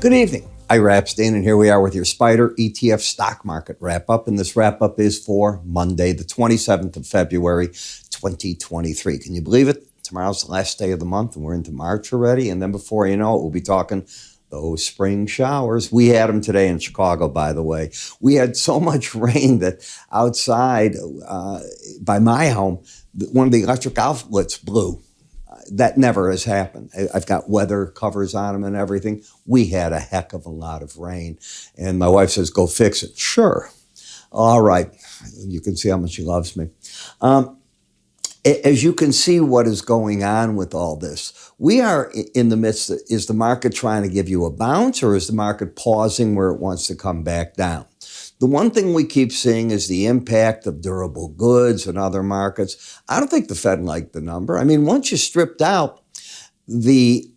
Good evening. Ira Epstein, and here we are with your SPDR ETF stock market wrap-up. And this wrap-up is for Monday, the 27th of February, 2023. Can you believe it? Tomorrow's the last day of the month, and we're into March already. And then before you know it, we'll be talking those spring showers. We had them today in Chicago, by the way. We had so much rain that outside by my home, one of the electric outlets blew. That never has happened. I've got weather covers on them and everything. We had a heck of a lot of rain. And my wife says, go fix it. Sure. All right. You can see how much she loves me. As you can see what is going on with all this, we are in the midst of, is the market trying to give you a bounce, or is the market pausing where it wants to come back down? The one thing we keep seeing is the impact of durable goods and other markets. I don't think the Fed liked the number. I mean, once you stripped out the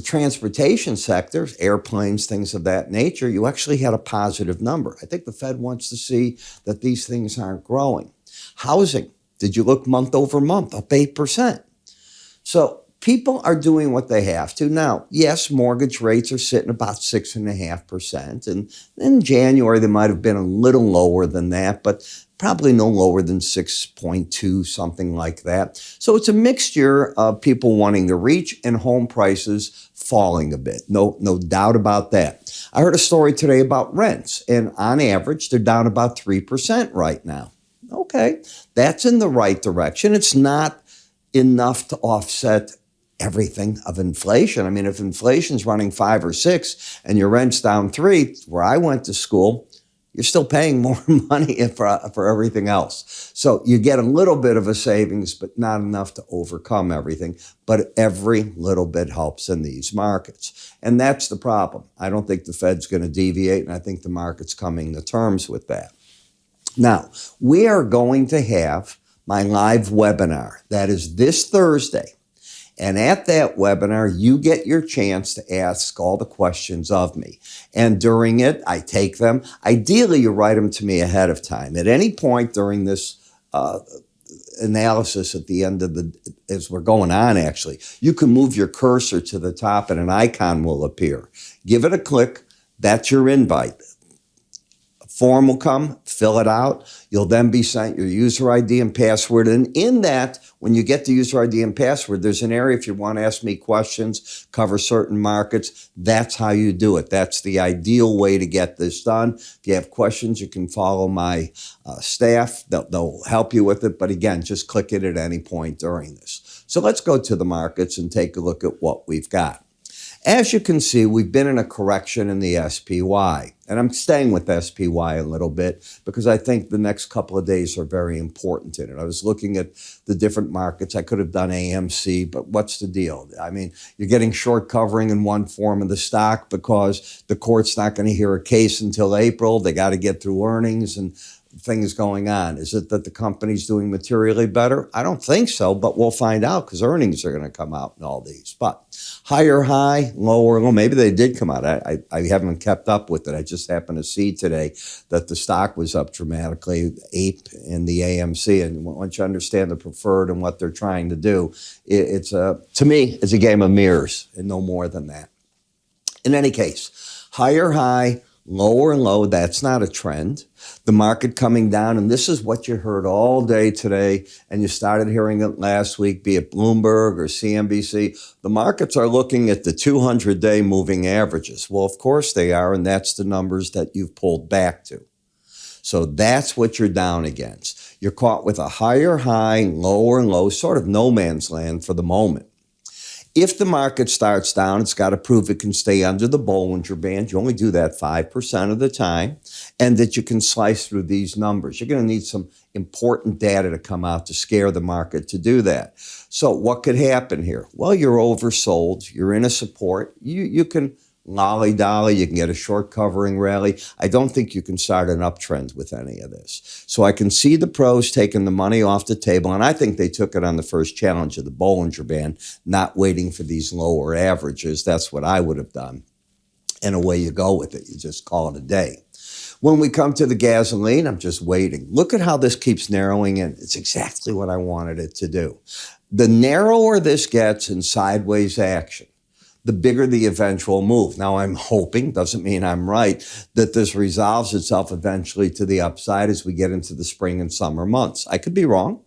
transportation sector, airplanes, things of that nature, you actually had a positive number. I think the Fed wants to see that these things aren't growing. Housing, did you look month over month, up 8%? So people are doing what they have to. Now, yes, mortgage rates are sitting about 6.5%. And in January, they might have been a little lower than that, but probably no lower than 6.2, something like that. So it's a mixture of people wanting to reach and home prices falling a bit. No doubt about that. I heard a story today about rents, and on average, they're down about 3% right now. Okay, that's in the right direction. It's not enough to offset everything of inflation. I mean, if inflation's running 5 or 6 and your rent's down 3, where I went to school, you're still paying more money for everything else. So you get a little bit of a savings, but not enough to overcome everything. But every little bit helps in these markets. And that's the problem. I don't think the Fed's going to deviate, and I think the market's coming to terms with that. Now, we are going to have my live webinar. That is this Thursday. And at that webinar, you get your chance to ask all the questions of me. And during it, I take them. Ideally, you write them to me ahead of time. At any point during this analysis at the end of as we're going on, actually, you can move your cursor to the top and an icon will appear. Give it a click. That's your invite. Form will come, fill it out. You'll then be sent your user ID and password. And in that, when you get the user ID and password, there's an area if you want to ask me questions, cover certain markets. That's how you do it. That's the ideal way to get this done. If you have questions, you can follow my staff. They'll help you with it. But again, just click it at any point during this. So let's go to the markets and take a look at what we've got. As you can see, we've been in a correction in the SPY. And I'm staying with SPY a little bit because I think the next couple of days are very important in it. I was looking at the different markets. I could have done AMC, but what's the deal? I mean, you're getting short covering in one form of the stock because the court's not going to hear a case until April. They got to get through earnings and things going on. Is it that the company's doing materially better? I don't think so, but we'll find out because earnings are going to come out in all these. But higher high, lower low, maybe they did come out. I haven't kept up with it. I just happened to see today that the stock was up dramatically, APE in the AMC. And once you understand the preferred and what they're trying to do, to me, it's a game of mirrors and no more than that. In any case, higher high, lower low, that's not a trend. The market coming down, and this is what you heard all day today, and you started hearing it last week, be it Bloomberg or CNBC. The markets are looking at the 200-day moving averages. Well, of course they are, and that's the numbers that you've pulled back to. So that's what you're down against. You're caught with a higher high, lower low, sort of no man's land for the moment. If the market starts down, it's got to prove it can stay under the Bollinger Band. You only do that 5% of the time, and that you can slice through these numbers. You're going to need some important data to come out to scare the market to do that. So what could happen here? Well, you're oversold. You're in a support. You can lolly-dolly. You can get a short covering rally. I don't think you can start an uptrend with any of this. So I can see the pros taking the money off the table, and I think they took it on the first challenge of the Bollinger Band, not waiting for these lower averages. That's what I would have done. And away you go with it. You just call it a day. When we come to the gasoline, I'm just waiting. Look at how this keeps narrowing in. It's exactly what I wanted it to do. The narrower this gets in sideways action, the bigger the eventual move. Now, I'm hoping, doesn't mean I'm right, that this resolves itself eventually to the upside as we get into the spring and summer months. I could be wrong.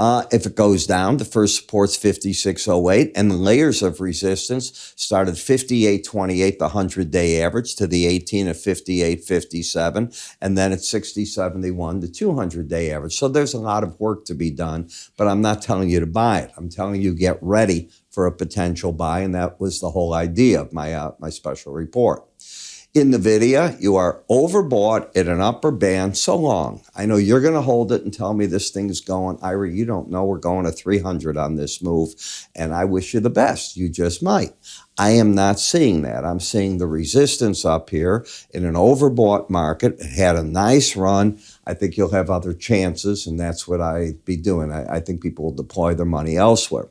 If it goes down, the first support's 56.08, and the layers of resistance started 58.28, the 100-day average, to the 18 of 58.57, and then at 60.71, the 200-day average. So there's a lot of work to be done, but I'm not telling you to buy it. I'm telling you get ready for a potential buy, and that was the whole idea of my special report. In NVIDIA, you are overbought at an upper band so long. I know you're going to hold it and tell me this thing's going. Ira, you don't know we're going to 300 on this move, and I wish you the best. You just might. I am not seeing that. I'm seeing the resistance up here in an overbought market. It had a nice run. I think you'll have other chances, and that's what I'd be doing. I think people will deploy their money elsewhere.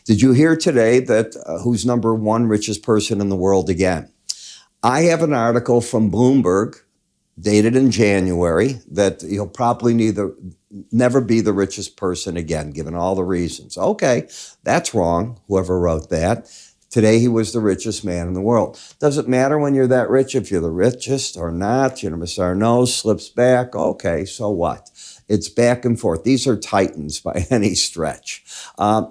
Did you hear today that who's number one richest person in the world again? I have an article from Bloomberg dated in January that he'll probably never be the richest person again, given all the reasons. Okay, that's wrong, whoever wrote that. Today, he was the richest man in the world. Doesn't matter when you're that rich, if you're the richest or not. Mr. Arnault slips back. Okay, so what? It's back and forth. These are titans by any stretch.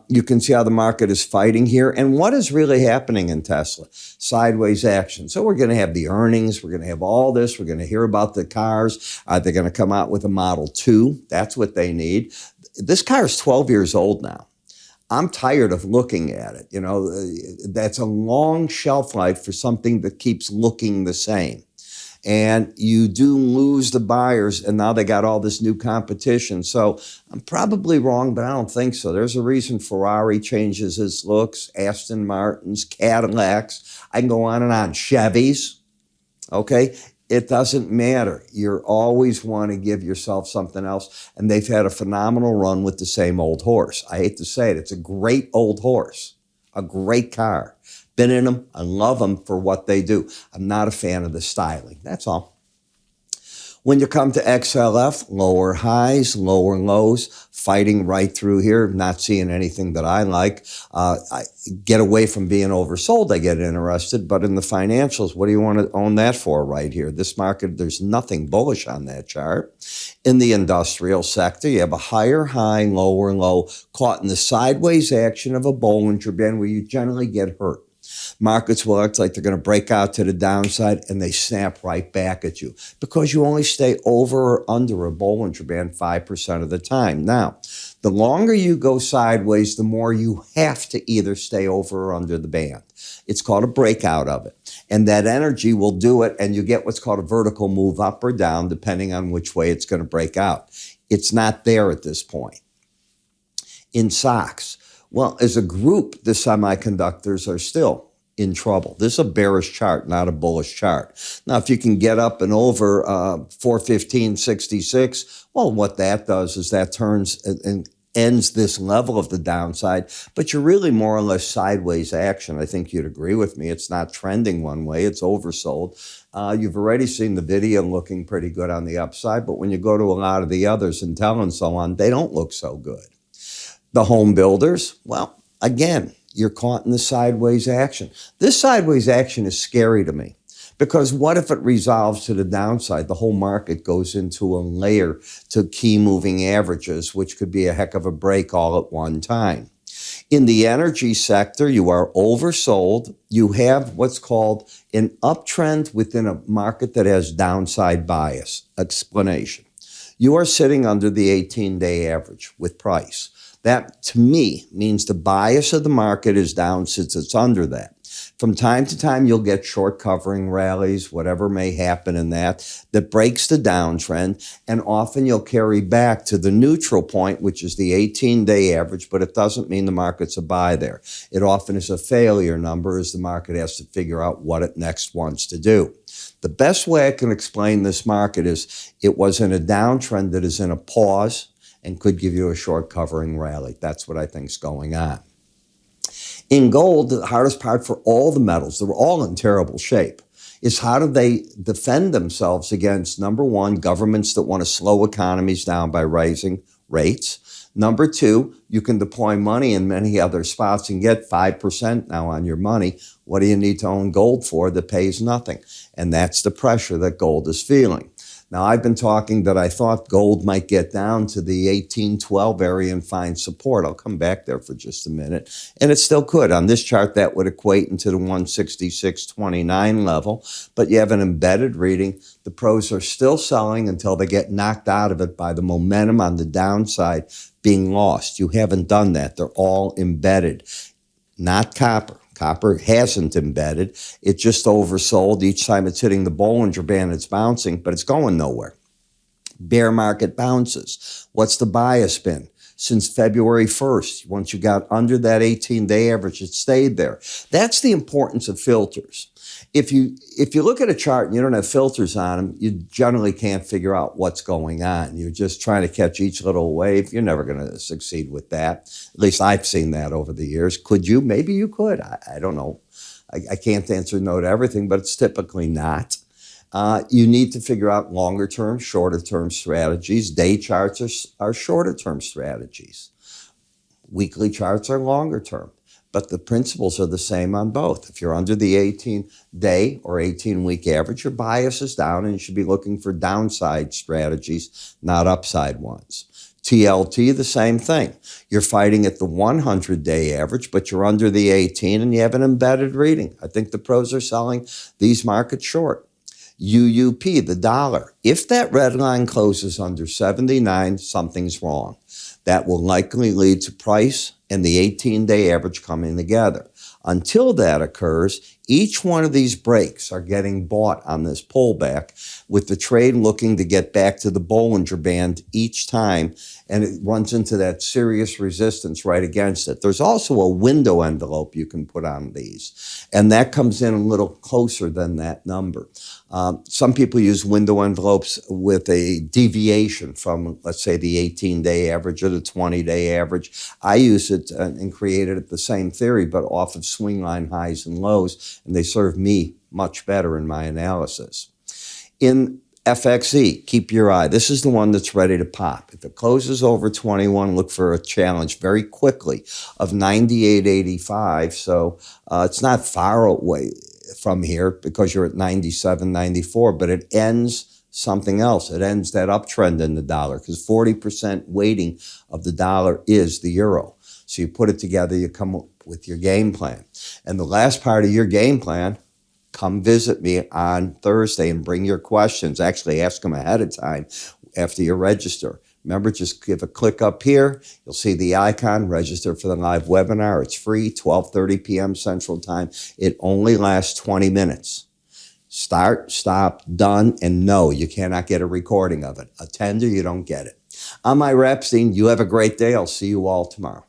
You can see how the market is fighting here. And what is really happening in Tesla? Sideways action. So we're going to have the earnings. We're going to have all this. We're going to hear about the cars. They're going to come out with a Model 2. That's what they need. This car is 12 years old now. I'm tired of looking at it. That's a long shelf life for something that keeps looking the same. And you do lose the buyers, and now they got all this new competition. So I'm probably wrong, but I don't think so. There's a reason Ferrari changes its looks, Aston Martins, Cadillacs. I can go on and on. Chevys, okay? It doesn't matter. You always want to give yourself something else. And they've had a phenomenal run with the same old horse. I hate to say it. It's a great old horse, a great car. Been in them. I love them for what they do. I'm not a fan of the styling. That's all. When you come to XLF, lower highs, lower lows, fighting right through here, not seeing anything that I like. I get away from being oversold. I get interested. But in the financials, what do you want to own that for right here? This market, there's nothing bullish on that chart. In the industrial sector, you have a higher high, lower low, caught in the sideways action of a Bollinger Band where you generally get hurt. Markets will act like they're going to break out to the downside, and they snap right back at you because you only stay over or under a Bollinger Band 5% of the time. Now, the longer you go sideways, the more you have to either stay over or under the band. It's called a breakout of it. And that energy will do it, and you get what's called a vertical move up or down, depending on which way it's going to break out. It's not there at this point. In stocks, well, as a group, the semiconductors are still in trouble. This is a bearish chart, not a bullish chart. Now, if you can get up and over 415.66, well, what that does is that turns and ends this level of the downside, but you're really more or less sideways action. I think you'd agree with me. It's not trending one way. It's oversold. You've already seen the video looking pretty good on the upside, but when you go to a lot of the others, Intel and so on, they don't look so good. The home builders, well, again, you're caught in the sideways action. This sideways action is scary to me because what if it resolves to the downside? The whole market goes into a layer to key moving averages, which could be a heck of a break all at one time. In the energy sector, you are oversold. You have what's called an uptrend within a market that has downside bias. Explanation. You are sitting under the 18-day average with price. That, to me, means the bias of the market is down since it's under that. From time to time, you'll get short covering rallies, whatever may happen in that breaks the downtrend, and often you'll carry back to the neutral point, which is the 18-day average, but it doesn't mean the market's a buy there. It often is a failure number as the market has to figure out what it next wants to do. The best way I can explain this market is it was in a downtrend that is in a pause and could give you a short covering rally. That's what I think is going on. In gold, the hardest part for all the metals, they were all in terrible shape, is how do they defend themselves against, number one, governments that want to slow economies down by raising rates. Number two, you can deploy money in many other spots and get 5% now on your money. What do you need to own gold for that pays nothing? And that's the pressure that gold is feeling. Now, I've been talking that I thought gold might get down to the 1812 area and find support. I'll come back there for just a minute. And it still could. On this chart, that would equate into the 166.29 level. But you have an embedded reading. The pros are still selling until they get knocked out of it by the momentum on the downside being lost. You haven't done that. They're all embedded. Not copper. Copper hasn't embedded. It just oversold. Each time it's hitting the Bollinger Band, it's bouncing, but it's going nowhere. Bear market bounces. What's the bias been? Since February 1st, once you got under that 18-day average, it stayed there. That's the importance of filters. If you look at a chart and you don't have filters on them, you generally can't figure out what's going on. You're just trying to catch each little wave. You're never going to succeed with that. At least I've seen that over the years. Could you? Maybe you could. I don't know. I can't answer no to everything, but it's typically not. You need to figure out longer-term, shorter-term strategies. Day charts are shorter-term strategies. Weekly charts are longer-term. But the principles are the same on both. If you're under the 18-day or 18-week average, your bias is down and you should be looking for downside strategies, not upside ones. TLT, the same thing. You're fighting at the 100-day average, but you're under the 18 and you have an embedded reading. I think the pros are selling these markets short. UUP, the dollar. If that red line closes under 79, something's wrong. That will likely lead to price and the 18-day average coming together. Until that occurs, each one of these breaks are getting bought on this pullback, with the trade looking to get back to the Bollinger Band each time, and it runs into that serious resistance right against it. There's also a window envelope you can put on these, and that comes in a little closer than that number. Some people use window envelopes with a deviation from, let's say, the 18-day average or the 20-day average. I use it and created it the same theory, but off of swing line highs and lows, and they serve me much better in my analysis. In FXE, keep your eye. This is the one that's ready to pop. If it closes over 21, look for a challenge very quickly of 98.85. So it's not far away from here because you're at 97, 94, but it ends something else. It ends that uptrend in the dollar because 40% weighting of the dollar is the euro. So you put it together, you come up with your game plan. And the last part of your game plan, come visit me on Thursday and bring your questions. Actually, ask them ahead of time after you register. Remember, just give a click up here. You'll see the icon, register for the live webinar. It's free, 12:30 p.m. Central Time. It only lasts 20 minutes. Start, stop, done, and no, you cannot get a recording of it. Attend or you don't get it. I'm Ira Epstein. You have a great day. I'll see you all tomorrow.